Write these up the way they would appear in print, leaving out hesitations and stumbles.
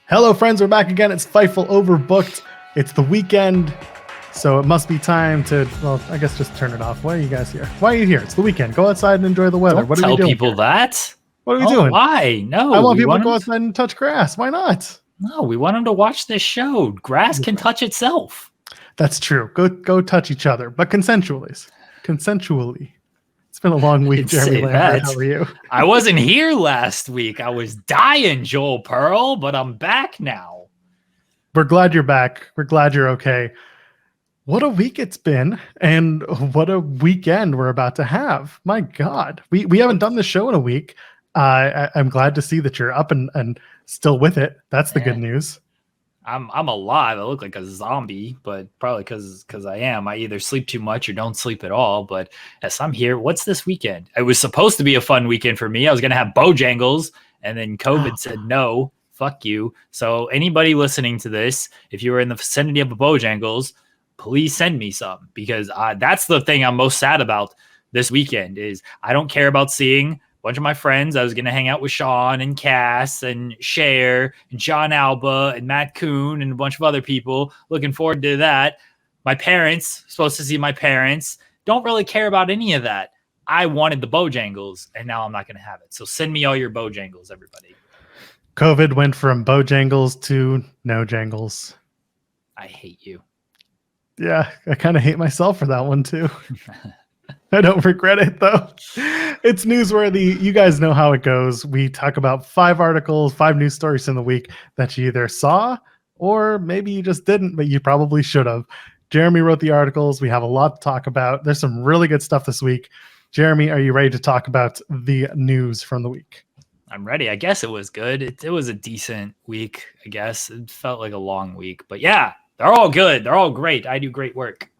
Hello, friends. We're back again. It's Fightful Overbooked. It's the weekend, so it must be time to, well, I guess just turn it off. Why are you guys here? Why are you here? It's the weekend. Go outside and enjoy the weather. Don't what are tell we doing people here? that. What are we doing? Why? No. I want people to go outside and touch grass. Why not? No, we want them to watch this show. Grass can touch itself. That's true. Go touch each other, but consensually. It's been a long week, Jeremy Lambert. How are you? I wasn't here last week. I was dying, Joel Pearl, but I'm back now. We're glad you're back. We're glad you're okay. What a week it's been, and what a weekend we're about to have. My God, we haven't done this show in a week. I'm glad to see that you're up and still with it. That's the good news. I'm alive. I look like a zombie, but probably because I am. I either sleep too much or don't sleep at all. But yes, I'm here. What's this weekend? It was supposed to be a fun weekend for me. I was going to have Bojangles, and then COVID said no, fuck you. So anybody listening to this, if you were in the vicinity of a Bojangles, please send me some, because that's the thing I'm most sad about this weekend is I don't care about seeing bunch of my friends. I was going to hang out with Sean and Cass and Cher and John Alba and Matt Kuhn and a bunch of other people. Looking forward to that. My parents, supposed to see my parents, don't really care about any of that. I wanted the Bojangles, and now I'm not going to have it. So send me all your Bojangles, everybody. COVID went from Bojangles to no jangles. I hate you. Yeah, I kind of hate myself for that one too. I don't regret it, though. It's Newsworthy. You guys know how it goes. We talk about 5 articles, 5 news stories in the week that you either saw or maybe you just didn't, but you probably should have. Jeremy wrote the articles. We have a lot to talk about. There's some really good stuff this week. Jeremy, are you ready to talk about the news from the week? I'm ready. I guess it was good. It was a decent week, I guess. It felt like a long week. But yeah, they're all good. They're all great. I do great work.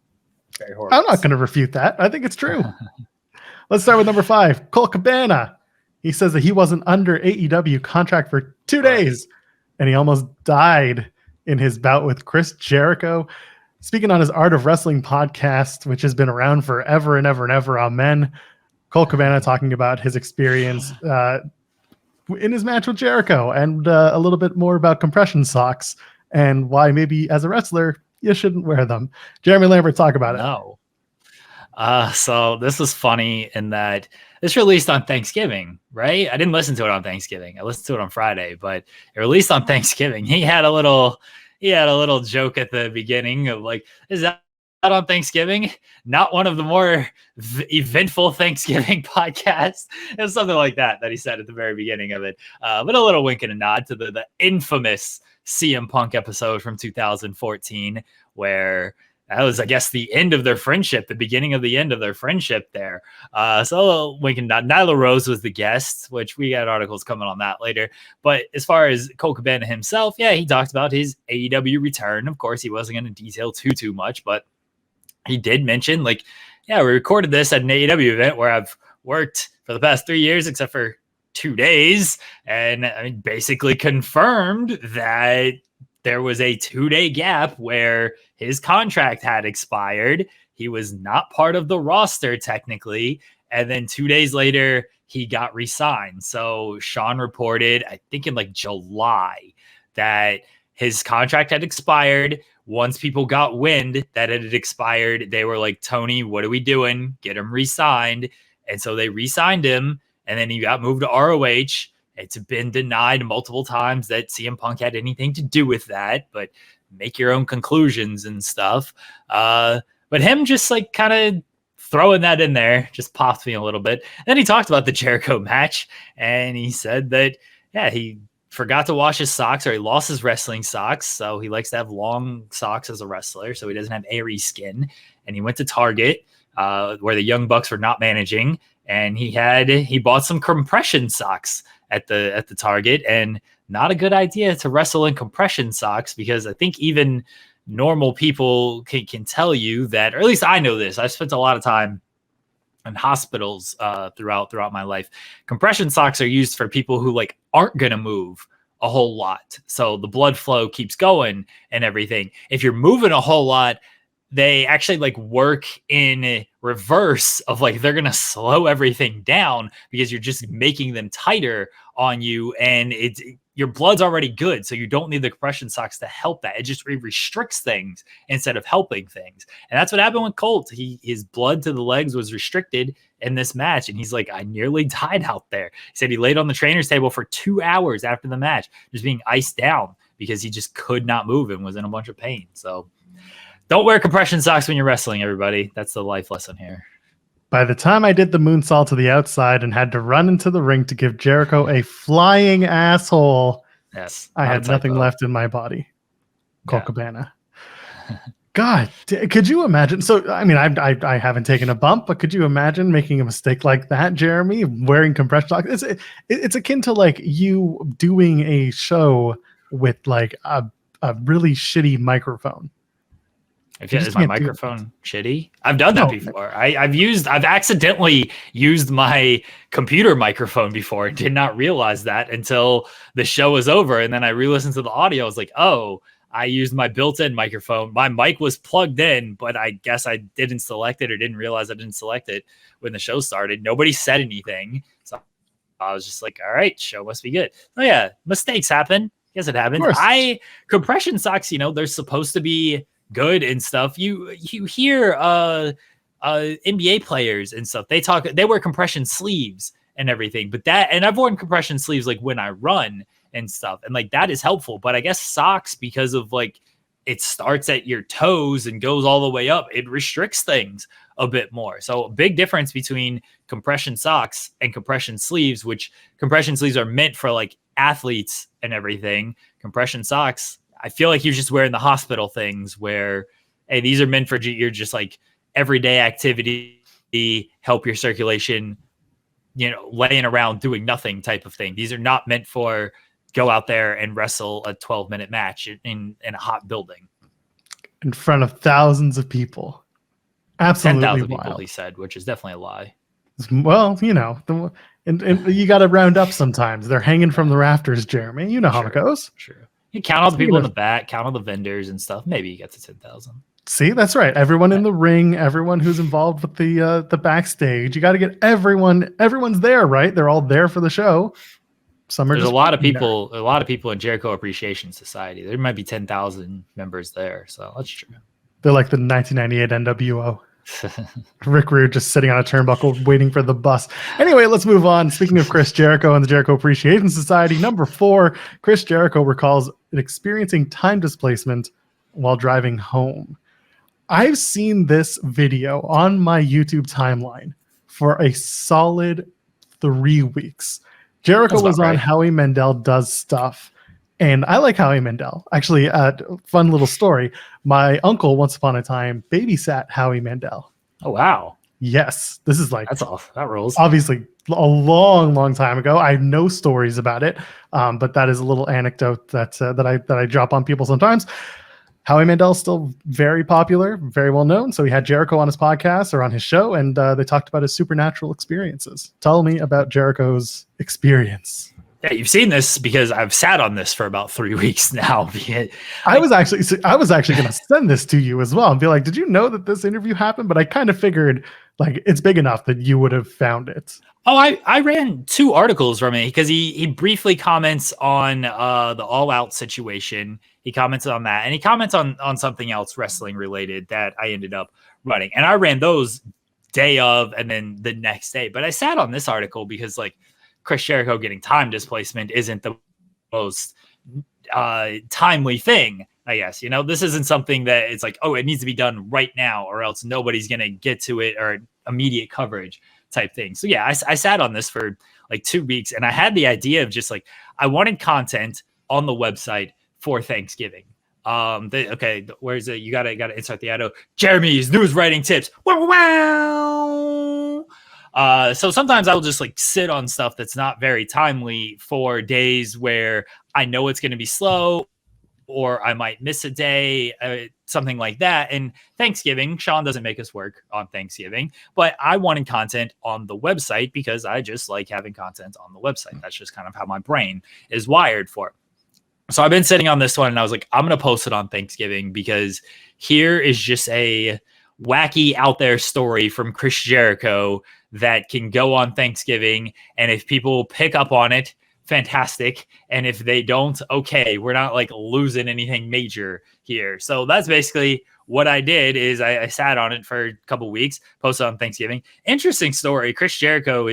I'm not going to refute that. I think it's true. Let's start with number 5. Colt Cabana. He says that he wasn't under AEW contract for 2 days, and he almost died in his bout with Chris Jericho. Speaking on his Art of Wrestling podcast, which has been around forever and ever and ever on Men, Colt Cabana talking about his experience in his match with Jericho and a little bit more about compression socks and why maybe as a wrestler you shouldn't wear them. Jeremy Lambert, talk about it. No. So this was funny in that this released on Thanksgiving, right? I didn't listen to it on Thanksgiving. I listened to it on Friday, but it released on Thanksgiving. He had a little joke at the beginning of like, is that on Thanksgiving? Not one of the more eventful Thanksgiving podcasts. It was something like that he said at the very beginning of it. But a little wink and a nod to the infamous CM Punk episode from 2014, where that was, I guess, the end of their friendship, the beginning of the end of their friendship there. So a little wink and nod. Nyla Rose was the guest, which we got articles coming on that later. But as far as Colt Cabana himself, yeah, he talked about his AEW return. Of course, he wasn't going to detail too much, but he did mention, like, yeah, we recorded this at an AEW event where I've worked for the past 3 years, except for 2 days, and I mean, basically confirmed that there was a 2-day gap where his contract had expired. He was not part of the roster technically, and then 2 days later he got re-signed. So Sean reported, I think in like July, that his contract had expired. Once people got wind that it had expired, they were like, Tony, what are we doing? Get him re-signed. And so they re-signed him. And then he got moved to ROH. It's been denied multiple times that CM Punk had anything to do with that, but make your own conclusions and stuff. But him just like kind of throwing that in there just popped me a little bit. And then he talked about the Jericho match, and he said that, yeah, he forgot to wash his socks, or he lost his wrestling socks. So he likes to have long socks as a wrestler, so he doesn't have airy skin. And he went to Target, where the Young Bucks were not managing, and he bought some compression socks at the Target, and not a good idea to wrestle in compression socks, because I think even normal people can tell you that, or at least I know this. I've spent a lot of time in hospitals throughout my life. Compression socks are used for people who like aren't going to move a whole lot, so the blood flow keeps going and everything. If you're moving a whole lot, they actually like work in reverse of like, they're going to slow everything down because you're just making them tighter on you. And your blood's already good, so you don't need the compression socks to help that. It just restricts things instead of helping things. And that's what happened with Colt. His blood to the legs was restricted in this match, and he's like, I nearly died out there. He said he laid on the trainer's table for 2 hours after the match, just being iced down because he just could not move and was in a bunch of pain. So don't wear compression socks when you're wrestling, everybody. That's the life lesson here. By the time I did the moonsault to the outside and had to run into the ring to give Jericho a flying asshole, yes, I had nothing left in my body. Colt Cabana. God, could you imagine? So, I mean, I haven't taken a bump, but could you imagine making a mistake like that, Jeremy, wearing compression socks? It's akin to like you doing a show with like a really shitty microphone. Is my microphone shitty? I've done that before. I've accidentally used my computer microphone before and did not realize that until the show was over. And then I re-listened to the audio. I was like, oh, I used my built-in microphone. My mic was plugged in, but I guess I didn't select it or didn't realize I didn't select it when the show started. Nobody said anything. So I was just like, all right, show must be good. Oh yeah, mistakes happen. Yes, it happens. Compression socks, they're supposed to be good and stuff. You hear NBA players and stuff. They wear compression sleeves and everything. And I've worn compression sleeves like when I run and stuff. And like that is helpful. But I guess socks, because of like it starts at your toes and goes all the way up, it restricts things a bit more. So a big difference between compression socks and compression sleeves, which compression sleeves are meant for like athletes and everything. Compression socks, I feel like you're just wearing the hospital things where, hey, these are meant for your just like everyday activity, help your circulation, laying around doing nothing type of thing. These are not meant for go out there and wrestle a 12-minute match in a hot building. In front of thousands of people. Absolutely 10,000 wild. People, he said, which is definitely a lie. Well, and you got to round up sometimes. They're hanging from the rafters, Jeremy. You know how it goes. True. You count all the people in the back, count all the vendors and stuff. Maybe you get to 10,000. See, that's right. Everyone in the ring, everyone who's involved with the backstage. You got to get everyone. Everyone's there, right? They're all there for the show. There's a lot of people. A lot of people in Jericho Appreciation Society. There might be 10,000 members there, so that's true. They're like the 1998 NWO. Rick Rude just sitting on a turnbuckle waiting for the bus. Anyway, let's move on. Speaking of Chris Jericho and the Jericho Appreciation Society, number 4, Chris Jericho recalls experiencing time displacement while driving home. I've seen this video on my YouTube timeline for a solid 3 weeks. Jericho was on Howie Mandel Does Stuff. And I like Howie Mandel. Actually, fun little story. My uncle, once upon a time, babysat Howie Mandel. Oh, wow. Yes. This is like... That's off. That rolls. Obviously, a long, long time ago. I have no stories about it, but that is a little anecdote that I drop on people sometimes. Howie Mandel is still very popular, very well known. So he had Jericho on his podcast or on his show, and they talked about his supernatural experiences. Tell me about Jericho's experience. Yeah, you've seen this because I've sat on this for about 3 weeks now. I was actually going to send this to you as well and be like, did you know that this interview happened? But I kind of figured like it's big enough that you would have found it. Oh, I ran 2 articles from it because he briefly comments on the All Out situation. He commented on that, and he comments on something else wrestling related that I ended up running. And I ran those day of and then the next day. But I sat on this article because like Chris Jericho getting time displacement isn't the most timely thing, I guess. This isn't something that it's like, oh, it needs to be done right now or else nobody's going to get to it or immediate coverage type thing. So yeah, I sat on this for like 2 weeks and I had the idea of just like, I wanted content on the website for Thanksgiving. Where's it? You gotta insert the auto. Jeremy's news writing tips. Wow. So sometimes I'll just like sit on stuff that's not very timely for days where I know it's going to be slow or I might miss a day, something like that. And Thanksgiving, Sean doesn't make us work on Thanksgiving, but I wanted content on the website because I just like having content on the website. That's just kind of how my brain is wired for. So I've been sitting on this one and I was like, I'm going to post it on Thanksgiving because here is just a wacky out there story from Chris Jericho that can go on Thanksgiving. And if people pick up on it fantastic. And if they don't, okay, we're not like losing anything major here. So that's basically what I did. Is I sat on it for a couple weeks, posted on Thanksgiving. Interesting story. Chris Jericho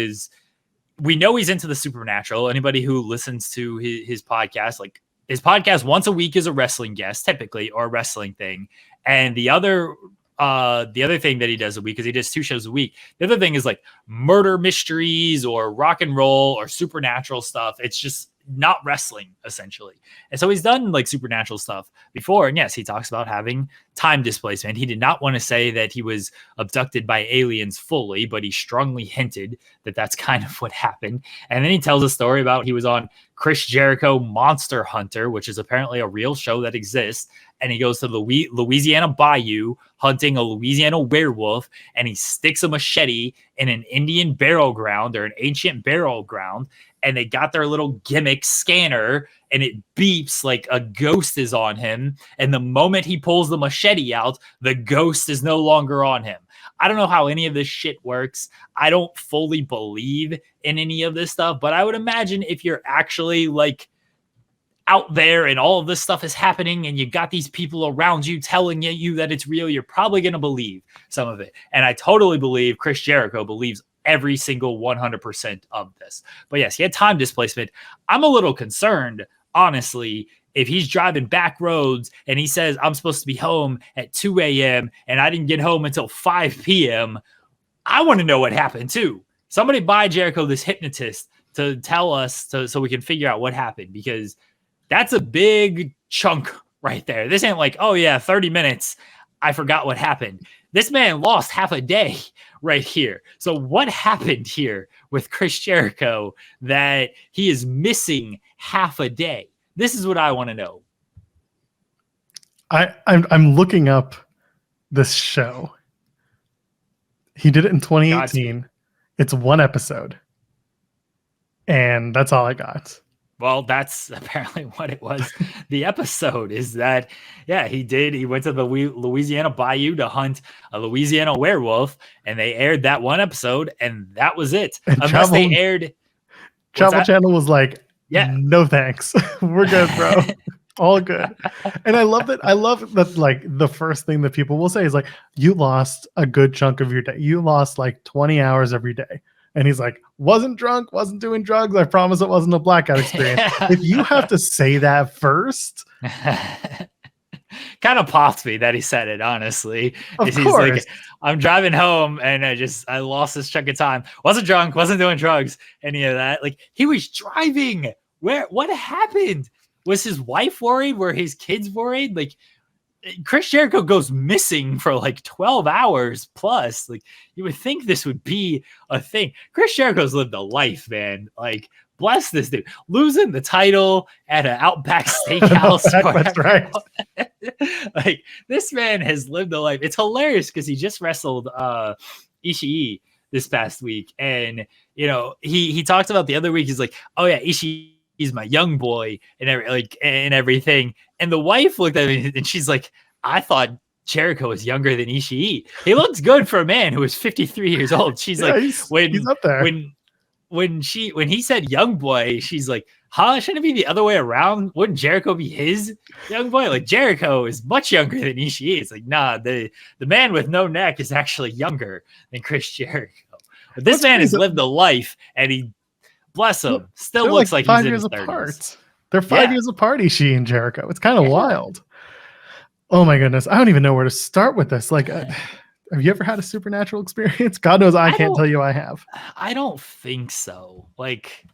we know he's into the supernatural. Anybody who listens to his podcast, like his podcast once a week is a wrestling guest typically, or a wrestling thing. And the other thing that he does a week, because he does 2 shows a week. The other thing is like murder mysteries or rock and roll or supernatural stuff. It's just not wrestling essentially. And so he's done like supernatural stuff before. And yes, he talks about having time displacement. He did not want to say that he was abducted by aliens fully, but he strongly hinted that that's kind of what happened. And then he tells a story about he was on Chris Jericho Monster Hunter, which is apparently a real show that exists. And he goes to the Louisiana Bayou hunting a Louisiana werewolf, and he sticks a machete in an Indian burial ground or an ancient burial ground. And they got their little gimmick scanner, and it beeps like a ghost is on him. And the moment he pulls the machete out, the ghost is no longer on him. I don't know how any of this shit works. I don't fully believe in any of this stuff, but I would imagine if you're actually like out there and all of this stuff is happening and you got these people around you telling you that it's real, you're probably going to believe some of it. And I totally believe Chris Jericho believes every single 100% of this. But yes, he had time displacement. I'm a little concerned, honestly, if he's driving back roads and he says, I'm supposed to be home at 2 a.m. and I didn't get home until 5 p.m. I want to know what happened too. Somebody buy Jericho this hypnotist to tell us so we can figure out what happened, because that's a big chunk right there. This ain't like, oh yeah, 30 minutes. I forgot what happened. This man lost half a day right here. So what happened here with Chris Jericho that he is missing half a day? This is what I want to know. I'm looking up this show. He did it in 2018. It's 1 episode. And that's all I got. Well, that's apparently what it was. The episode is that, yeah, he went to the Louisiana Bayou to hunt a Louisiana werewolf, and they aired that 1 episode, and that was it. And Unless they aired. Travel Channel was like, yeah, no thanks. We're good, bro. All good. And I love that like the first thing that people will say is like, you lost a good chunk of your day. You lost like 20 hours every day. And he's like, wasn't drunk, wasn't doing drugs. I promise it wasn't a blackout experience. If you have to say that first. Kind of popped me that he said it, honestly. Of course. He's like, I'm driving home and I lost this chunk of time. Wasn't drunk, wasn't doing drugs, any of that. Like, he was driving. What happened? Was his wife worried? Were his kids worried? Like, Chris Jericho goes missing for like 12 hours plus. Like, you would think this would be a thing. Chris Jericho's lived a life, man. Like, bless this dude. Losing the title at an Outback Steakhouse. That's right. Like, this man has lived a life. It's hilarious because he just wrestled Ishii this past week. And, you know, he talked about the other week. He's like, oh yeah, Ishii's my young boy and everything. And the wife looked at me and she's like, I thought Jericho was younger than Ishii. He looks good for a man who is 53 years old. She's like, he's up there. When he said young boy, she's like, huh? Shouldn't it be the other way around? Wouldn't Jericho be his young boy? Like, Jericho is much younger than Ishii. It's like, nah, the man with no neck is actually younger than Chris Jericho. But this man has lived a life, and he, bless him, still looks like he's in his 30s. They're 5 years apart, Ishii and Jericho. It's kind of wild. Oh my goodness. I don't even know where to start with this. Like, have you ever had a supernatural experience? God knows I can't tell you I have. I don't think so. Like,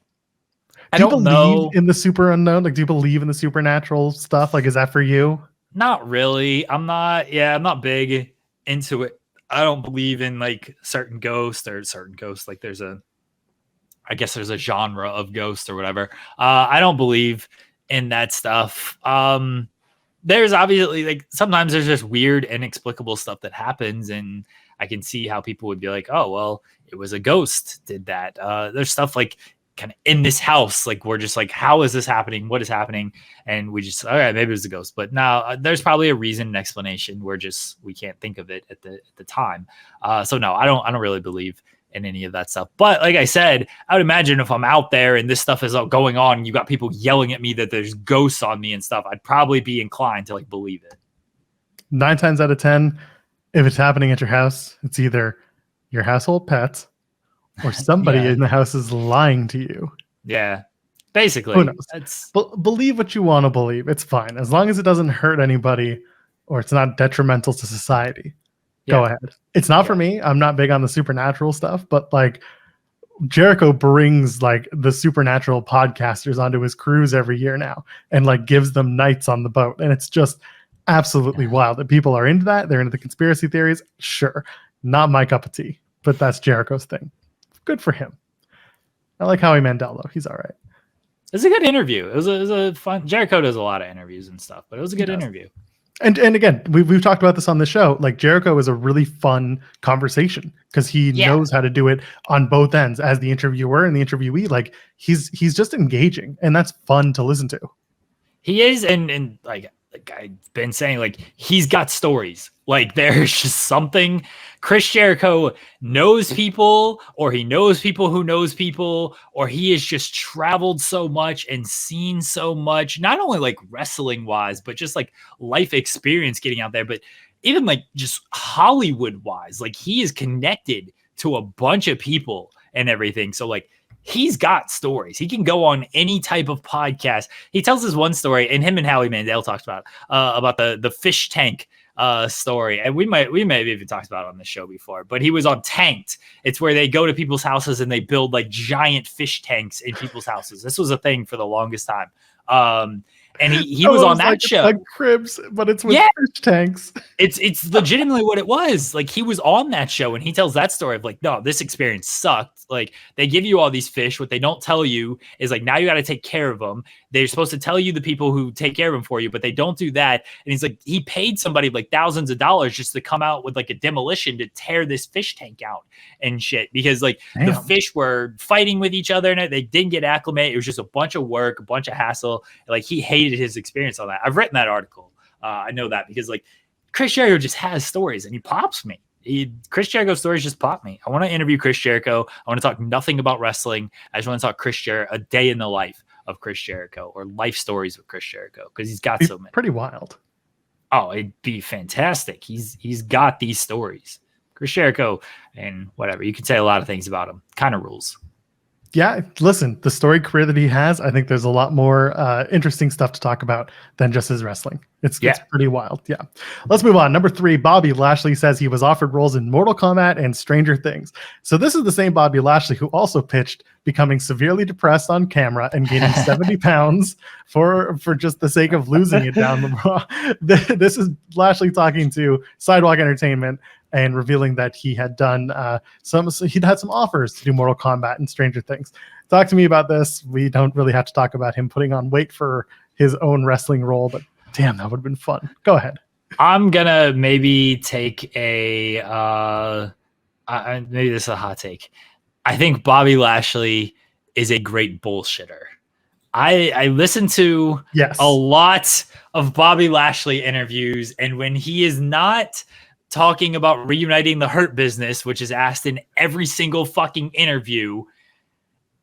do you believe in the super unknown? Like, do you believe in the supernatural stuff? Like, is that for you? Not really. I'm not big into it. I don't believe in like certain ghosts. Like, I guess there's a genre of ghost or whatever. I don't believe in that stuff. There's obviously, like, sometimes there's just weird, inexplicable stuff that happens, and I can see how people would be like, oh, well, it was a ghost did that. There's stuff like kind of in this house, like, we're just like, how is this happening? What is happening? And we just, all right, maybe it was a ghost. But now there's probably a reason and explanation. We can't think of it at the time. So no, I don't really believe in any of that stuff. But like I said, I would imagine if I'm out there and this stuff is all going on, and you got people yelling at me that there's ghosts on me and stuff, I'd probably be inclined to like believe it. 9 times out of 10, if it's happening at your house, it's either your household pets or somebody in the house is lying to you. Yeah. Basically. Who knows? Believe what you want to believe. It's fine. As long as it doesn't hurt anybody or it's not detrimental to society. Go ahead. It's not for me. I'm not big on the supernatural stuff, but like Jericho brings like the supernatural podcasters onto his cruise every year now and like gives them nights on the boat. And it's just absolutely wild that people are into that. They're into the conspiracy theories. Sure. Not my cup of tea, but that's Jericho's thing. Good for him. I like Howie Mandel though. He's all right. It's a good interview. It was a fun. Jericho does a lot of interviews and stuff, but it was a good interview. And again, we've talked about this on the show. Like Jericho is a really fun conversation because he knows how to do it on both ends as the interviewer and the interviewee. Like he's just engaging, and that's fun to listen to. He is, and like I've been saying, like he's got stories. Like there's just something. Chris Jericho knows people, or he knows people who knows people, or he has just traveled so much and seen so much, not only like wrestling wise, but just like life experience getting out there, but even like just Hollywood wise, like he is connected to a bunch of people and everything. So like he's got stories. He can go on any type of podcast. He tells us one story, and him and Howie Mandel talked about the fish tank story, and we may have even talked about it on the show before, but he was on Tanked. It's where they go to people's houses and they build like giant fish tanks in people's houses. This was a thing for the longest time. And he was on that show. Like cribs, but it's with fish tanks. It's legitimately what it was. Like he was on that show and he tells that story of like, no, this experience sucked. Like they give you all these fish. What they don't tell you is like, now you got to take care of them. They're supposed to tell you the people who take care of them for you, but they don't do that. And he's like, he paid somebody like thousands of dollars just to come out with like a demolition to tear this fish tank out and shit. Because like the fish were fighting with each other and they didn't get acclimated. It was just a bunch of work, a bunch of hassle. Like he hated his experience on that. I've written that article. I know that because like Chris Jericho just has stories and he pops me. Chris Jericho's stories just pop me. I want to interview Chris Jericho. I want to talk nothing about wrestling. I just want to talk Chris Jericho, a day in the life of Chris Jericho or life stories of Chris Jericho because he's got so many. Pretty wild. Oh, it'd be fantastic. He's got these stories. Chris Jericho and whatever. You can say a lot of things about him. Kind of rules. Yeah, listen, the story career that he has, I think there's a lot more interesting stuff to talk about than just his wrestling. It's pretty wild. Yeah. Let's move on. Number 3, Bobby Lashley says he was offered roles in Mortal Kombat and Stranger Things. So this is the same Bobby Lashley who also pitched becoming severely depressed on camera and gaining 70 pounds for just the sake of losing it down the road. This is Lashley talking to Sidewalk Entertainment and revealing that he had done he'd had some offers to do Mortal Kombat and Stranger Things. Talk to me about this. We don't really have to talk about him putting on weight for his own wrestling role, but damn, that would have been fun. Go ahead. I'm gonna maybe take maybe this is a hot take. I think Bobby Lashley is a great bullshitter. I listen to a lot of Bobby Lashley interviews, and when he is not talking about reuniting the Hurt Business, which is asked in every single fucking interview,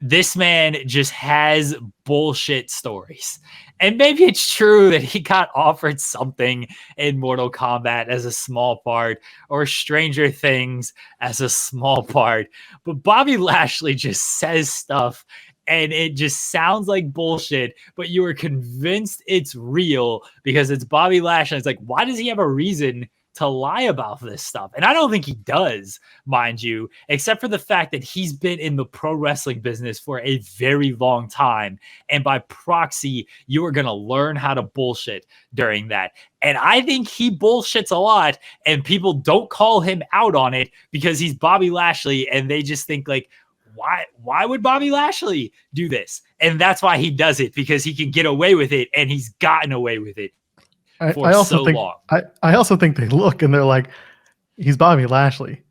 this man just has bullshit stories. And maybe it's true that he got offered something in Mortal Kombat as a small part or Stranger Things as a small part, but Bobby Lashley just says stuff and it just sounds like bullshit, but you are convinced it's real because it's Bobby Lashley. It's like, why does he have a reason to lie about this stuff? And I don't think he does, mind you, except for the fact that he's been in the pro wrestling business for a very long time. And by proxy, you are going to learn how to bullshit during that. And I think he bullshits a lot and people don't call him out on it because he's Bobby Lashley. And they just think like, why would Bobby Lashley do this? And that's why he does it, because he can get away with it. And he's gotten away with it. I also think they look and they're like, he's Bobby Lashley.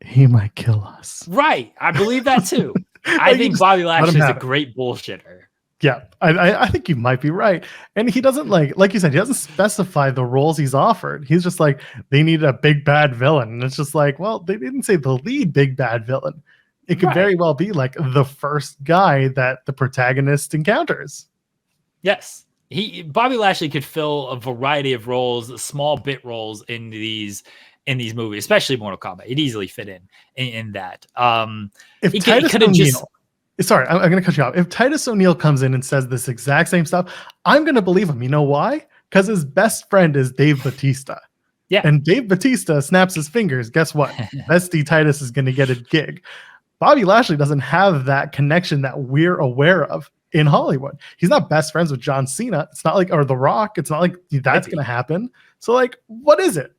He might kill us. Right. I believe that too. I think Bobby Lashley is a great bullshitter. Yeah, I think you might be right. And he doesn't like you said, he doesn't specify the roles he's offered. He's just like, they need a big bad villain. And it's just like, well, they didn't say the lead big bad villain. It could very well be like the first guy that the protagonist encounters. Yes. Bobby Lashley could fill a variety of roles, small bit roles in these movies, especially Mortal Kombat. He'd easily fit in that. If Titus O'Neil, sorry, I'm going to cut you off. If Titus O'Neil comes in and says this exact same stuff, I'm going to believe him. You know why? Because his best friend is Dave Bautista. Yeah. And Dave Bautista snaps his fingers. Guess what? Bestie Titus is going to get a gig. Bobby Lashley doesn't have that connection that we're aware of in Hollywood. He's not best friends with John Cena. It's not like, or The Rock. It's not like that's going to happen. So like, what is it?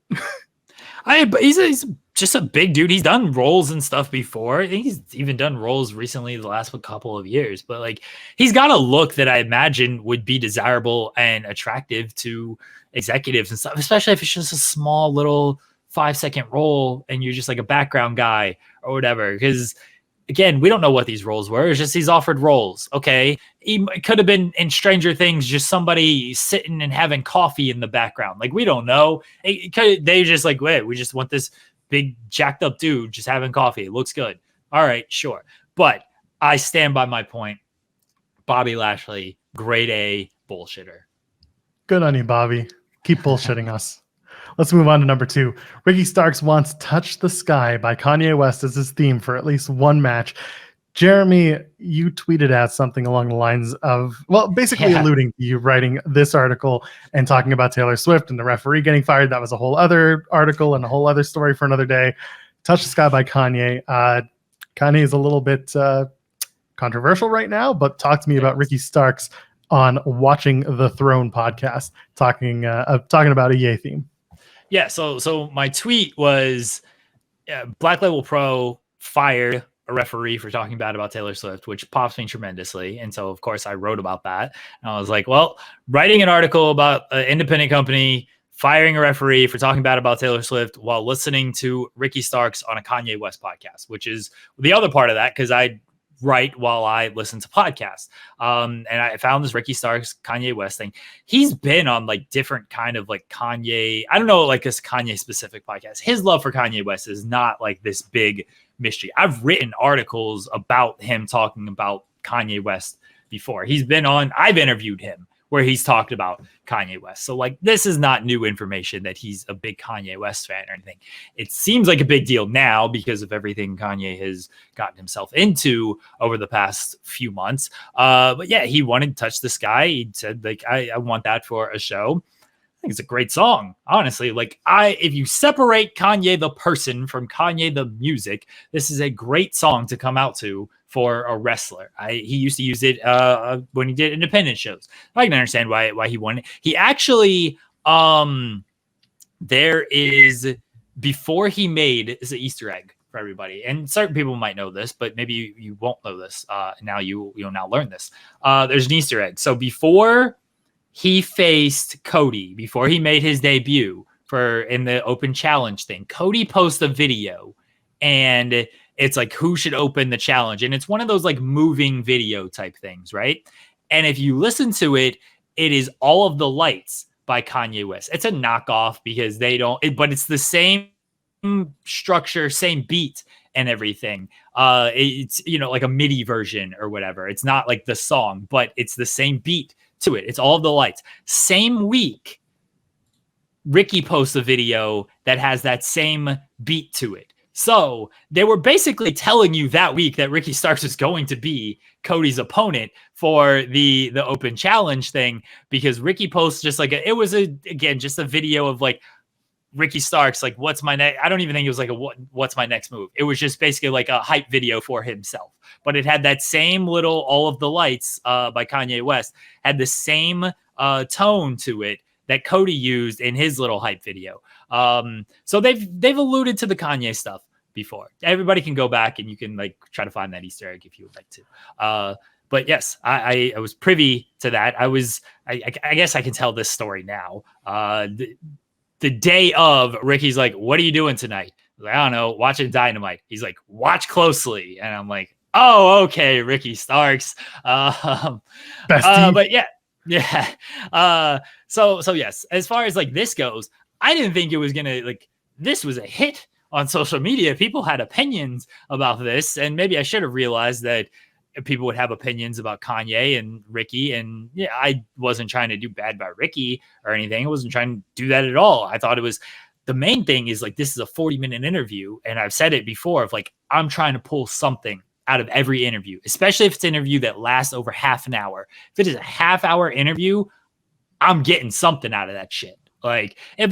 He's just a big dude. He's done roles and stuff before. I think he's even done roles recently the last couple of years, but like he's got a look that I imagine would be desirable and attractive to executives and stuff, especially if it's just a small little 5-second role and you're just like a background guy or whatever. Because again, we don't know what these roles were. It's just he's offered roles. Okay. He could have been in Stranger Things, just somebody sitting and having coffee in the background. Like, we don't know. They just like, wait, we just want this big jacked up dude just having coffee. It looks good. All right, sure. But I stand by my point. Bobby Lashley, grade A bullshitter. Good on you, Bobby. Keep bullshitting us. Let's move on to number 2. Ricky Starks wants Touch the Sky by Kanye West as his theme for at least one match. Jeremy, you tweeted out something along the lines of, well, basically alluding to you writing this article and talking about Taylor Swift and the referee getting fired. That was a whole other article and a whole other story for another day. Touch the Sky by Kanye. Kanye is a little bit controversial right now, but talk to me about Ricky Starks on Watching the Throne podcast, talking about a Ye theme. Yeah, so my tweet was Black Label Pro fired a referee for talking bad about Taylor Swift, which pops me tremendously. And so, of course, I wrote about that. And I was like, well, writing an article about an independent company firing a referee for talking bad about Taylor Swift while listening to Ricky Starks on a Kanye West podcast, which is the other part of that, because I write while I listen to podcasts. And I found this Ricky Starks Kanye West thing. He's been on like different kind of like Kanye, I don't know, like this Kanye specific podcast. His love for Kanye West is not like this big mystery. I've written articles about him talking about Kanye West before. He's been on, I've interviewed him where he's talked about Kanye West. So like, this is not new information that he's a big Kanye West fan or anything. It seems like a big deal now because of everything Kanye has gotten himself into over the past few months. But yeah, he wanted to Touch the Sky. He said like, I want that for a show. I think it's a great song, honestly. Like, if you separate Kanye the person from Kanye the music, this is a great song to come out to for a wrestler. He used to use it when he did independent shows. I can understand why he won it. He actually, there is, before he made, is an Easter egg for everybody, and certain people might know this, but maybe you won't know this. Now you'll now learn this. There's an Easter egg. So before he faced Cody, before he made his debut in the open challenge thing, Cody posted a video, and it's like, who should open the challenge? And it's one of those like moving video type things, right? And if you listen to it, it is All of the Lights by Kanye West. It's a knockoff because but it's the same structure, same beat and everything. It's, like a MIDI version or whatever. It's not like the song, but it's the same beat to it. It's All of the Lights. Same week, Ricky posts a video that has that same beat to it. So they were basically telling you that week that Ricky Starks is going to be Cody's opponent for the open challenge thing, because Ricky posts just like just a video of like Ricky Starks, like, what's my next? I don't even think it was like what's my next move. It was just basically like a hype video for himself, but it had that same little All of the Lights by Kanye West, had the same tone to it that Cody used in his little hype video. So they've alluded to the Kanye stuff before. Everybody can go back and you can like try to find that Easter egg if you would like to. But yes, I was privy to that. I guess I can tell this story now. The day of, Ricky's like, what are you doing tonight? I was like, I don't know, watching Dynamite. He's like, watch closely. And I'm like, oh, okay, Ricky Starks. But yeah. So yes, as far as like this goes, I didn't think it was gonna, like, this was a hit on social media, people had opinions about this, and maybe I should have realized that people would have opinions about Kanye and Ricky. And yeah, I wasn't trying to do bad by Ricky or anything. I wasn't trying to do that at all. I thought it was, the main thing is like, this is a 40-minute interview. And I've said it before of like, I'm trying to pull something out of every interview, especially if it's an interview that lasts over half an hour. If it is a half-hour interview, I'm getting something out of that shit. Like if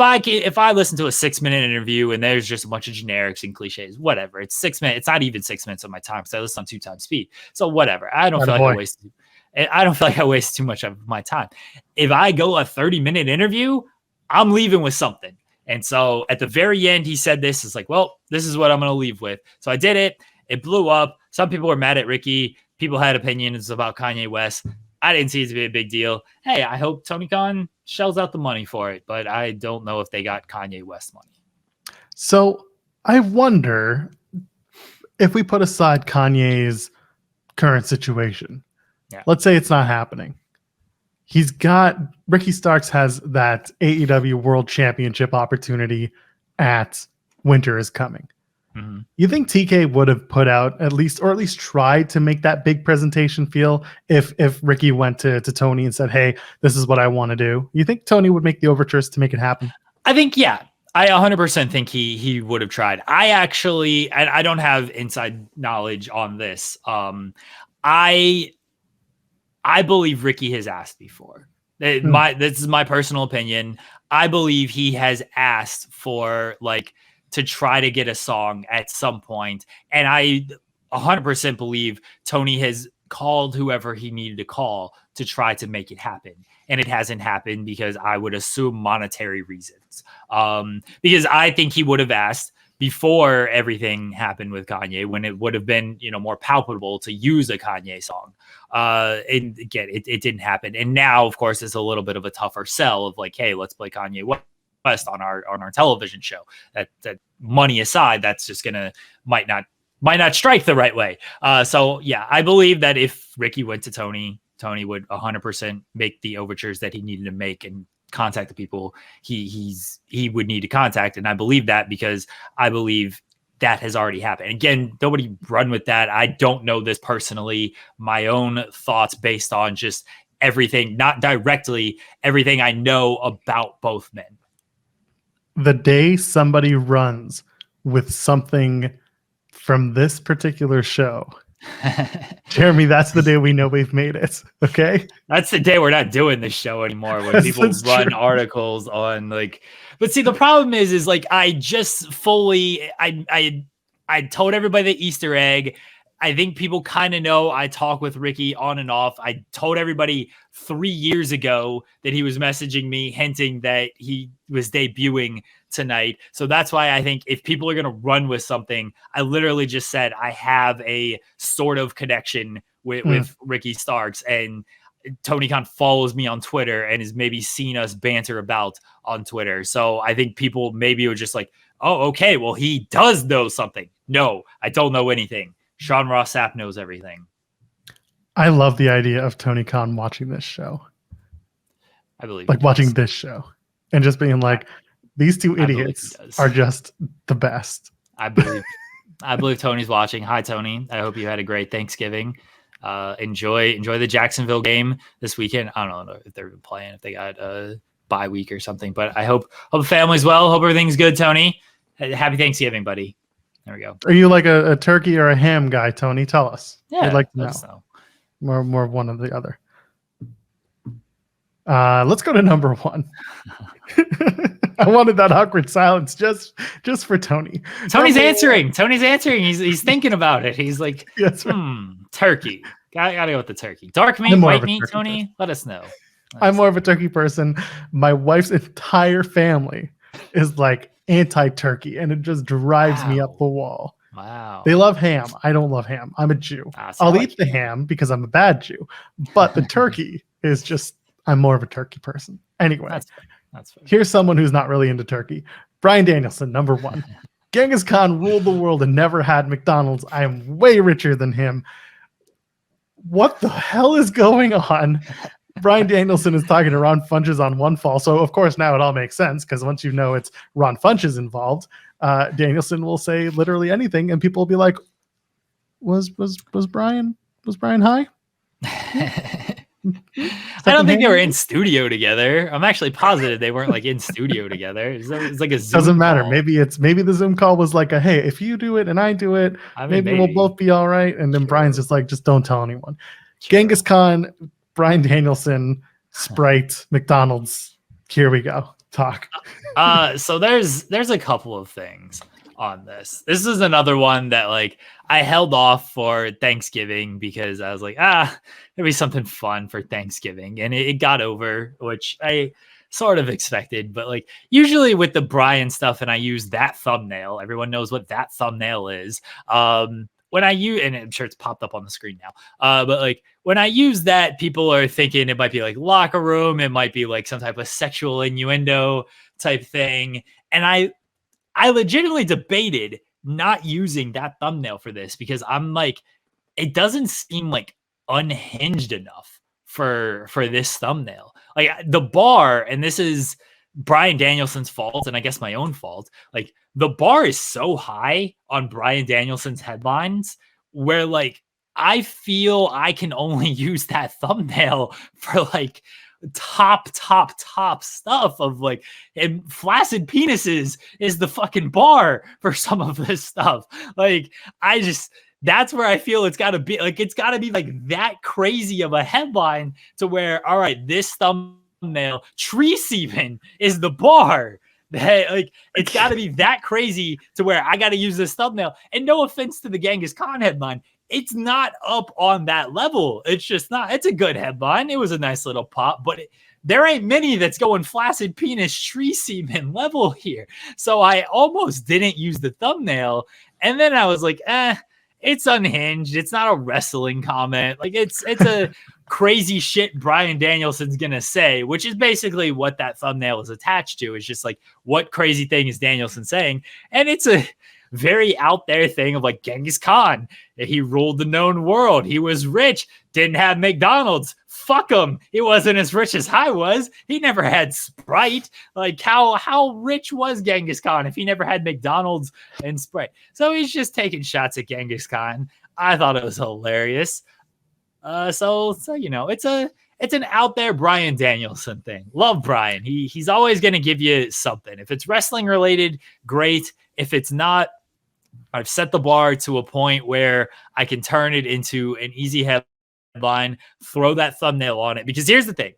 I listen to a 6-minute interview and there's just a bunch of generics and cliches, whatever, it's 6 minutes. It's not even 6 minutes of my time because I listen on 2 times speed. So whatever. I don't feel like I waste too much of my time. If I go a 30-minute interview, I'm leaving with something. And so at the very end, he said this is like, well, this is what I'm going to leave with. So I did it. It blew up. Some people were mad at Ricky. People had opinions about Kanye West. I didn't see it to be a big deal. Hey, I hope Tony Khan shells out the money for it, but I don't know if they got Kanye West money. So I wonder if we put aside Kanye's current situation. Yeah. Let's say it's not happening. Ricky Starks has that AEW World Championship opportunity at Winter is Coming. Mm-hmm. You think TK would have put out at least tried to make that big presentation feel if Ricky went to Tony and said, hey, this is what I want to do? You think Tony would make the overtures to make it happen? I think, yeah. I 100% think he would have tried. I don't have inside knowledge on this. I believe Ricky has asked before. This is my personal opinion. I believe he has asked for to try to get a song at some point. And I 100% believe Tony has called whoever he needed to call to try to make it happen. And it hasn't happened because I would assume monetary reasons. Because I think he would have asked before everything happened with Kanye, when it would have been, more palpable to use a Kanye song. And again, it didn't happen. And now, of course, it's a little bit of a tougher sell of like, hey, let's play Kanye West on our television show. That money aside, that's just might not strike the right way. So yeah, I believe that if Ricky went to Tony would 100% make the overtures that he needed to make and contact the people he would need to contact. And I believe that because I believe that has already happened. Again, nobody run with that. I don't know this personally. My own thoughts based on just everything, not directly everything I know about both men. The day somebody runs with something from this particular show, Jeremy, that's the day we know we've made it. Okay. That's the day we're not doing this show anymore when people run articles on but see, the problem is I just fully, I told everybody the Easter egg. I think people kind of know I talk with Ricky on and off. I told everybody 3 years ago that he was messaging me hinting that he was debuting tonight. So that's why I think if people are going to run with something, I literally just said I have a sort of connection with Ricky Starks, and Tony Khan follows me on Twitter and has maybe seen us banter about on Twitter. So I think people maybe were just like, oh, okay, well, he does know something. No, I don't know anything. Sean Ross Sapp knows everything. I love the idea of Tony Khan watching this show. I believe watching this show and just being like, these two idiots are just the best. I believe Tony's watching. Hi, Tony. I hope you had a great Thanksgiving. Enjoy the Jacksonville game this weekend. I don't know if they're playing, if they got a bye week or something, but I hope the family's well. Hope everything's good, Tony. Happy Thanksgiving, buddy. There we go. Are you like a turkey or a ham guy, Tony? Tell us. Yeah, I'd like to know. More of one or the other. Let's go to number 1. I wanted that awkward silence just for Tony. Tony's answering. He's thinking about it. He's like, yes, turkey. Gotta go with the turkey. Dark meat, white meat, Tony? Person. Let us know. I'm more of a turkey person. My wife's entire family is anti-turkey, and it just drives me up the wall. Wow. They love ham. I don't love ham. I'm a Jew. I'll eat the ham because I'm a bad Jew, but the turkey is just, I'm more of a turkey person. Anyway, that's fair. Here's someone who's not really into turkey. Bryan Danielson, number 1. Genghis Khan ruled the world and never had McDonald's. I am way richer than him. What the hell is going on? Bryan Danielson is talking to Ron Funches on one fall. So, of course, now it all makes sense because once you know it's Ron Funches involved, Danielson will say literally anything and people will be like, was Bryan high? I don't think they were in studio together. I'm actually positive they weren't like in studio together. It's like a Zoom doesn't matter. call. Maybe the Zoom call was like a, hey, if you do it and I do it, maybe we'll both be all right. And then Bryan's just like, just don't tell anyone. Genghis Khan, Bryan Danielson, Sprite, McDonald's. Here we go. Talk. So there's a couple of things on this. This is another one that like I held off for Thanksgiving because I was like, maybe something fun for Thanksgiving. And it got over, which I sort of expected. But like usually with the Bryan stuff, and I use that thumbnail, everyone knows what that thumbnail is. When I use, and I'm sure it's popped up on the screen now, but like when I use that, people are thinking it might be like locker room. It might be like some type of sexual innuendo type thing. And I legitimately debated not using that thumbnail for this because I'm like, it doesn't seem like unhinged enough for this thumbnail. Like the bar, and this is Bryan Danielson's fault, and I guess my own fault. Like the bar is so high on Bryan Danielson's headlines where like I feel I can only use that thumbnail for like top stuff of like, and flaccid penises is the fucking bar for some of this stuff. Like that's where I feel it's got to be like that crazy of a headline to where, all right, this thumbnail, tree semen is the bar. That like it's got to be that crazy to where I got to use this thumbnail. And no offense to the Genghis Khan headline, it's not up on that level. It's just not. It's a good headline. It was a nice little pop, but there ain't many that's going flaccid penis tree semen level here. So I almost didn't use the thumbnail. And then I was like, it's unhinged. It's not a wrestling comment. Like it's a crazy shit Bryan Danielson's going to say, which is basically what that thumbnail is attached to. It's just like, what crazy thing is Danielson saying? And it's a very out there thing of like Genghis Khan. He ruled the known world. He was rich, didn't have McDonald's. Fuck him. He wasn't as rich as I was. He never had Sprite. Like how rich was Genghis Khan if he never had McDonald's and Sprite? So he's just taking shots at Genghis Khan. I thought it was hilarious. So you know, it's an out there Bryan Danielson thing. Love Bryan. He's always going to give you something. If it's wrestling related, great. If it's not, I've set the bar to a point where I can turn it into an easy headline, throw that thumbnail on it. Because here's the thing.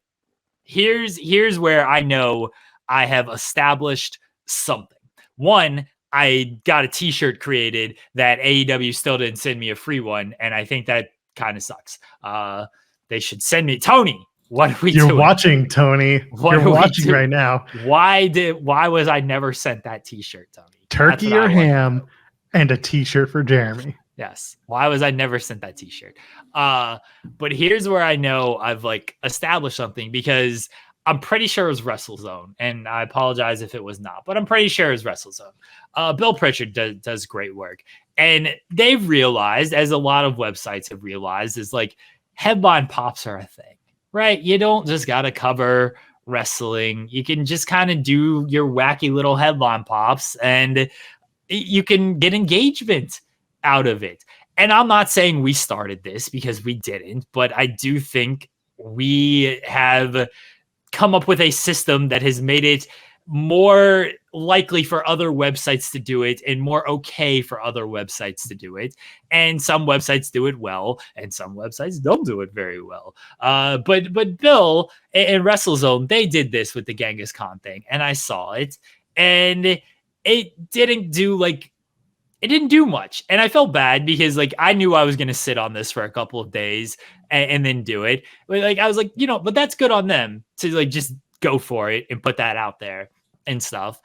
Here's where I know I have established something. One, I got a t-shirt created that AEW still didn't send me a free one. And I think that kind of sucks. They should send me Tony. What are we doing? You're watching, Tony. You're watching right now. Why was I never sent that t-shirt, Tony? Turkey or ham and a t-shirt for Jeremy. Yes. Why was I never sent that t-shirt? But here's where I know I've like established something because I'm pretty sure it was WrestleZone, and I apologize if it was not, but I'm pretty sure it was WrestleZone. Bill Pritchard does great work, and they've realized, as a lot of websites have realized, is like headline pops are a thing, right? You don't just got to cover wrestling. You can just kind of do your wacky little headline pops and you can get engagement out of it. And I'm not saying we started this because we didn't, but I do think we have come up with a system that has made it more likely for other websites to do it and more okay for other websites to do it. And some websites do it well and some websites don't do it very well. But Bill and WrestleZone, they did this with the Genghis Khan thing and I saw it and it didn't do much. And I felt bad because like I knew I was going to sit on this for a couple of days and then do it. But like I was like, you know, but that's good on them to like just go for it and put that out there and stuff.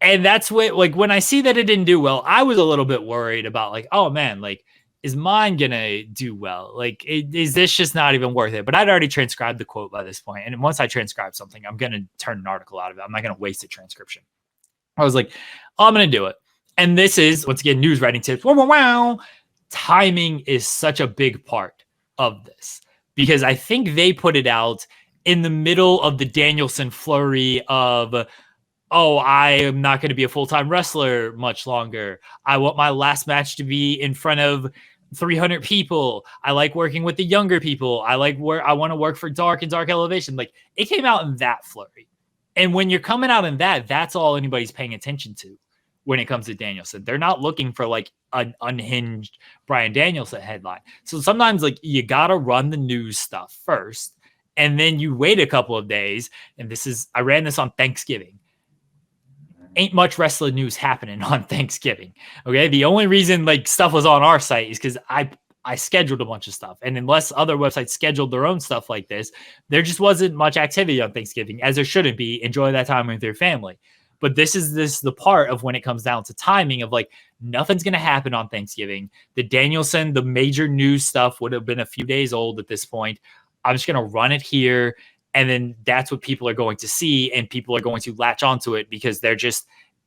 And that's what, like, when I see that it didn't do well, I was a little bit worried about like, oh man, like, is mine gonna do well? Like, is this just not even worth it? But I'd already transcribed the quote by this point. And once I transcribe something, I'm gonna turn an article out of it. I'm not gonna waste a transcription. I was like, oh, I'm gonna do it. And this is, once again, news writing tips. Wow. Timing is such a big part of this because I think they put it out in the middle of the Danielson flurry of, oh, I am not going to be a full-time wrestler much longer. I want my last match to be in front of 300 people. I like working with the younger people. I want to work for Dark and Dark Elevation. Like, it came out in that flurry. And when you're coming out in that, that's all anybody's paying attention to when it comes to Danielson. They're not looking for like an unhinged Bryan Danielson headline. So sometimes like you got to run the news stuff first, and then you wait a couple of days. And I ran this on Thanksgiving. Ain't much wrestling news happening on Thanksgiving. Okay. The only reason like stuff was on our site is because I scheduled a bunch of stuff. And unless other websites scheduled their own stuff like this, there just wasn't much activity on Thanksgiving, as there shouldn't be. Enjoy that time with your family. But this is the part of when it comes down to timing of like, nothing's going to happen on Thanksgiving. The Danielson, the major news stuff would have been a few days old at this point. I'm just going to run it here. And then that's what people are going to see, and people are going to latch onto it because there just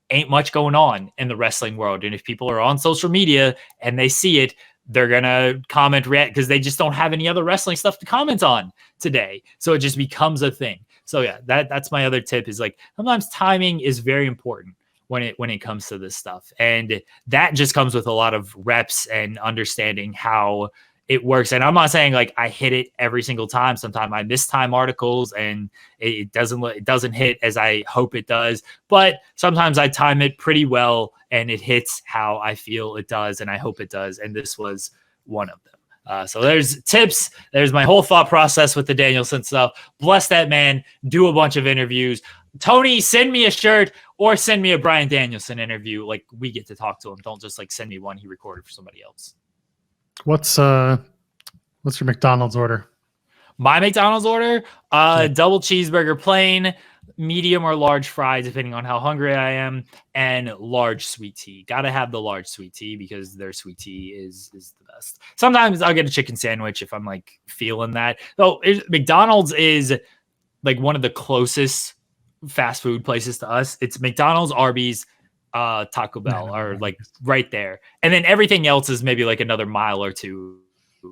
ain't much going on in the wrestling world. And if people are on social media and they see it, they're going to comment, react, because they just don't have any other wrestling stuff to comment on today. So it just becomes a thing. So yeah, that's my other tip, is like, sometimes timing is very important when it comes to this stuff. And that just comes with a lot of reps and understanding how it works. And I'm not saying like I hit it every single time. Sometimes I mistime articles and it doesn't hit as I hope it does. But sometimes I time it pretty well and it hits how I feel it does and I hope it does. And this was one of them. So there's tips. There's my whole thought process with the Danielson stuff. Bless that man. Do a bunch of interviews. Tony, send me a shirt or send me a Bryan Danielson interview. Like, we get to talk to him. Don't just like send me one he recorded for somebody else. What's your McDonald's order? My McDonald's order, double cheeseburger plain, medium or large fries, depending on how hungry I am, and large sweet tea. Gotta have the large sweet tea because their sweet tea is the best. Sometimes I'll get a chicken sandwich if I'm like feeling that. Though McDonald's is like one of the closest fast food places to us. It's McDonald's, Arby's, Taco Bell are like right there, and then everything else is maybe like another mile or two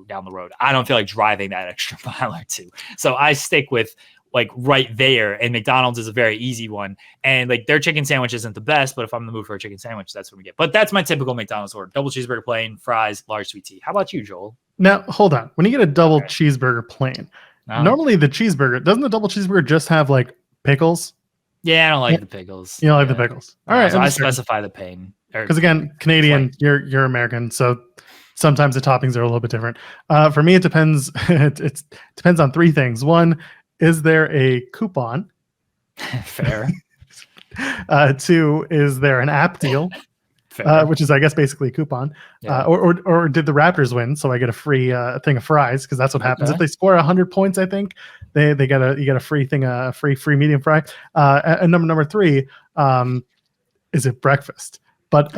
down the road. I don't feel like driving that extra mile or two, so I stick with like right there. And McDonald's is a very easy one, and like their chicken sandwich isn't the best, but if I'm in the mood for a chicken sandwich, that's what we get. But that's my typical McDonald's order: double cheeseburger plain, fries, large sweet tea. How about you, Joel? Now hold on. When you get a double cheeseburger plain, normally the cheeseburger, doesn't the double cheeseburger just have like pickles? Yeah, I don't like the pickles. You don't like the pickles. All right. So I specify the pain. Because again, Canadian, you're American, so sometimes the toppings are a little bit different. For me, it depends. It depends on three things. One, is there a coupon? Fair. Two, is there an app deal? Which is, I guess, basically a coupon. Yeah. Or did the Raptors win? So I get a free thing of fries, because that's what happens. If they score 100 points, I think you get a free thing, a free medium fry. And number three, is it breakfast? But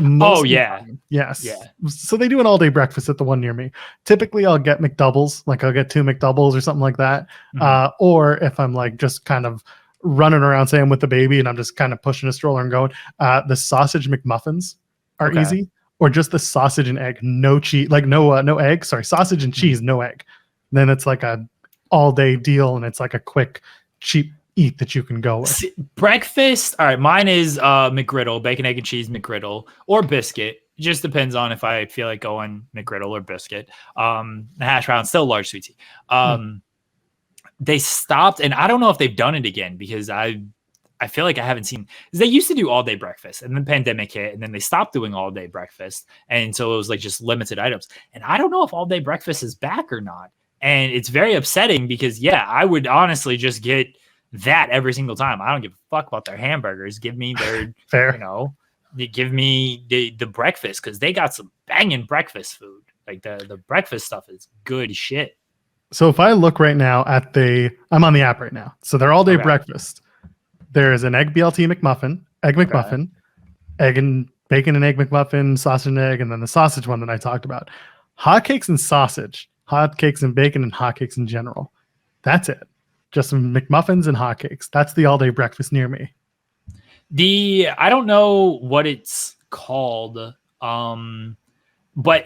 yes. Yeah. So they do an all-day breakfast at the one near me. Typically, I'll get McDoubles, like I'll get 2 McDoubles or something like that. Mm-hmm. Or if I'm like just kind of running around, say I'm with the baby and I'm just kind of pushing a stroller and going, the sausage McMuffins are easy, or just the sausage and egg, no cheese, like no egg. Sorry, sausage and cheese, no egg. Then it's like a all-day deal, and it's like a quick, cheap eat that you can go with. Breakfast. All right, mine is McGriddle, bacon, egg, and cheese McGriddle, or biscuit. It just depends on if I feel like going McGriddle or biscuit. The hash brown, still large sweet tea. They stopped, and I don't know if they've done it again, because I feel like I haven't seen. They used to do all day breakfast, and then the pandemic hit, and then they stopped doing all day breakfast, and so it was like just limited items. And I don't know if all day breakfast is back or not, and it's very upsetting because I would honestly just get that every single time. I don't give a fuck about their hamburgers. Give me their fair. Give me the breakfast, because they got some banging breakfast food. Like the breakfast stuff is good shit. So if I look right now at I'm on the app right now, so they're all day breakfast. There's an egg BLT McMuffin, egg McMuffin, egg and bacon and egg McMuffin, sausage and egg, and then the sausage one that I talked about. Hotcakes and sausage, hotcakes and bacon, and hotcakes in general. That's it. Just some McMuffins and hotcakes. That's the all-day breakfast near me. I don't know what it's called, but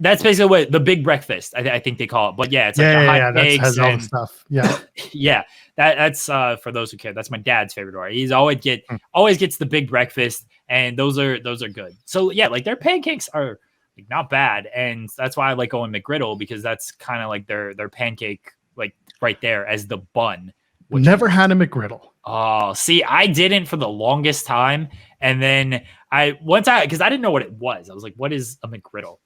that's basically what the big breakfast I think they call it. But yeah, it's like hot that eggs has all the and stuff. Yeah, yeah. That's for those who care. That's my dad's favorite order. He's always gets the big breakfast, and those are good. So yeah, like their pancakes are like not bad, and that's why I like going McGriddle, because that's kind of like their pancake like right there as the bun. Never had a McGriddle. Oh, see, I didn't for the longest time, and then because I didn't know what it was. I was like, what is a McGriddle?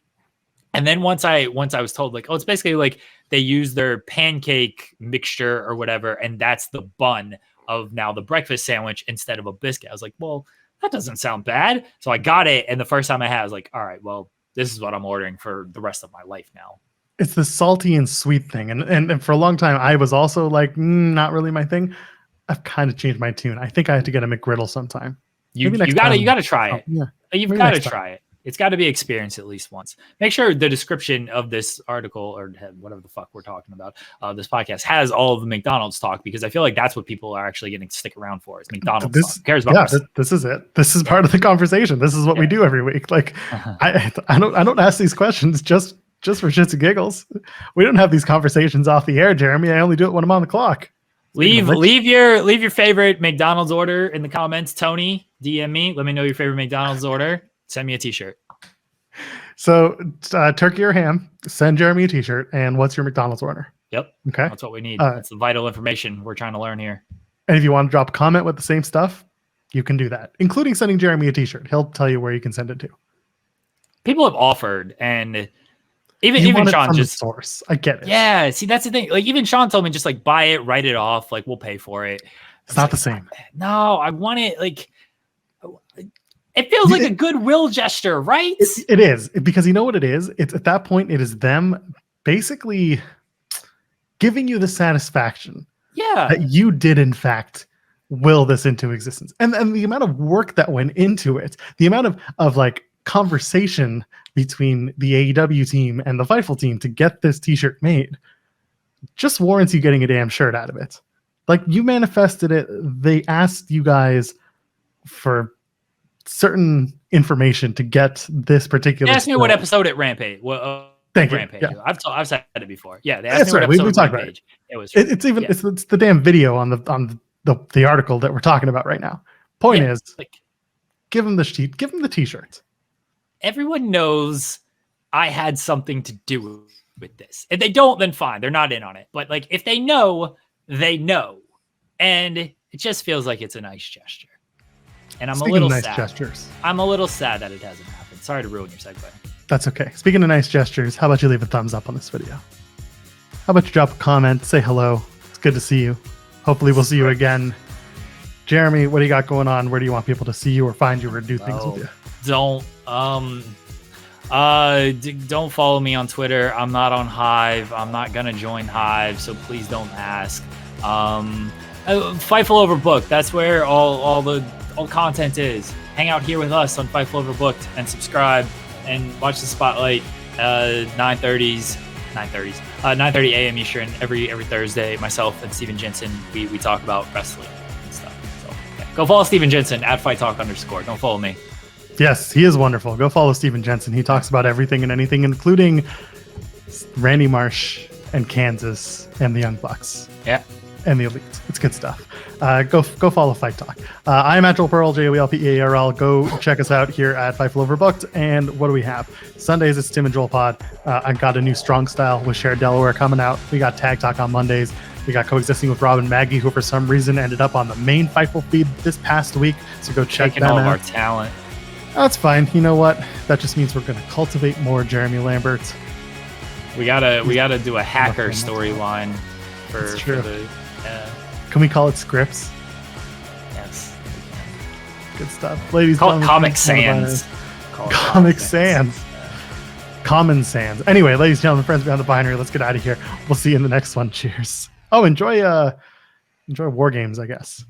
And then once I was told, like, oh, it's basically like they use their pancake mixture or whatever, and that's the bun of now the breakfast sandwich instead of a biscuit. I was like, well, that doesn't sound bad. So I got it, and the first time I had, I was like, all right, well, this is what I'm ordering for the rest of my life now. It's the salty and sweet thing, and for a long time I was also like, not really my thing. I've kind of changed my tune. I think I have to get a McGriddle sometime. You gotta try it. Yeah, you've got to try it. It's got to be experienced at least once. Make sure the description of this article or whatever the fuck we're talking about, this podcast has all of the McDonald's talk, because I feel like that's what people are actually getting to stick around for. Is McDonald's talk. Who cares about this is it. This is part of the conversation. This is what we do every week. Like I don't ask these questions just for shits and giggles. We don't have these conversations off the air, Jeremy. I only do it when I'm on the clock. Leave your favorite McDonald's order in the comments. Tony, DM me. Let me know your favorite McDonald's order. Send me a t-shirt. So turkey or ham, send Jeremy a t-shirt. And what's your McDonald's order? Yep. Okay. That's what we need. That's the vital information we're trying to learn here. And if you want to drop a comment with the same stuff, you can do that, including sending Jeremy a t-shirt. He'll tell you where you can send it to. People have offered, and even Sean just source. I get it. Yeah. See, that's the thing. Like even Sean told me just like buy it, write it off. Like we'll pay for it. It's not the same. No, I want it like. It feels like a goodwill gesture, right? It is, because you know what it is? It's at that point, it is them basically giving you the satisfaction that you did, in fact, will this into existence. And the amount of work that went into it, the amount of like conversation between the AEW team and the Fightful team to get this t-shirt made just warrants you getting a damn shirt out of it. Like, you manifested it. They asked you guys for certain information to get this particular. Ask me what episode at Rampage. Well, thank you. Rampage. Yeah. I've said it before. Yeah, they that's asked me right. what episode we talked about it. It was. It's the damn video on the article that we're talking about right now. Point is, like, give them the sheet. Give them the t-shirt. Everyone knows I had something to do with this. If they don't, then fine. They're not in on it. But like, if they know, they know, and it just feels like it's a nice gesture. And I'm a little sad. Gestures. I'm a little sad that it hasn't happened. Sorry to ruin your segue. That's okay. Speaking of nice gestures, how about you leave a thumbs up on this video? How about you drop a comment, say hello. It's good to see you. Hopefully we'll see you again. Jeremy, what do you got going on? Where do you want people to see you or find you or do things with you? Don't follow me on Twitter. I'm not on Hive. I'm not gonna join Hive, so please don't ask. Fightful Overbooked. That's where all content is. Hang out here with us on Fightful Overbooked and subscribe and watch the spotlight 9:30 a.m. Eastern every Thursday. Myself and Steven Jensen, we talk about wrestling and stuff. So yeah. Go follow Steven Jensen at @FightTalk_. Don't follow me. Yes, he is wonderful. Go follow Steven Jensen. He talks about everything and anything, including Randy Marsh and Kansas and the Young Bucks. Yeah. And the Elite. It's good stuff. Go follow Fight Talk. I'm at Joel Pearl, JOELPEARL. Go check us out here at Fightful Overbooked. And what do we have? Sundays, it's Tim and Joel Pod. I got a new Strong Style with Shared Delaware coming out. We got Tag Talk on Mondays. We got Coexisting with Rob and Maggie, who for some reason ended up on the main Fightful feed this past week. So go check them out. Taking all of our talent. That's fine. You know what? That just means we're going to cultivate more Jeremy Lambert. We gotta do a hacker storyline for the. Can we call it scripts? Yes. Good stuff, ladies. Call it Comic Sans. Comic Sans. Common Sans. Anyway, ladies and gentlemen, friends behind the binary, let's get out of here. We'll see you in the next one. Cheers. Oh, enjoy War Games, I guess.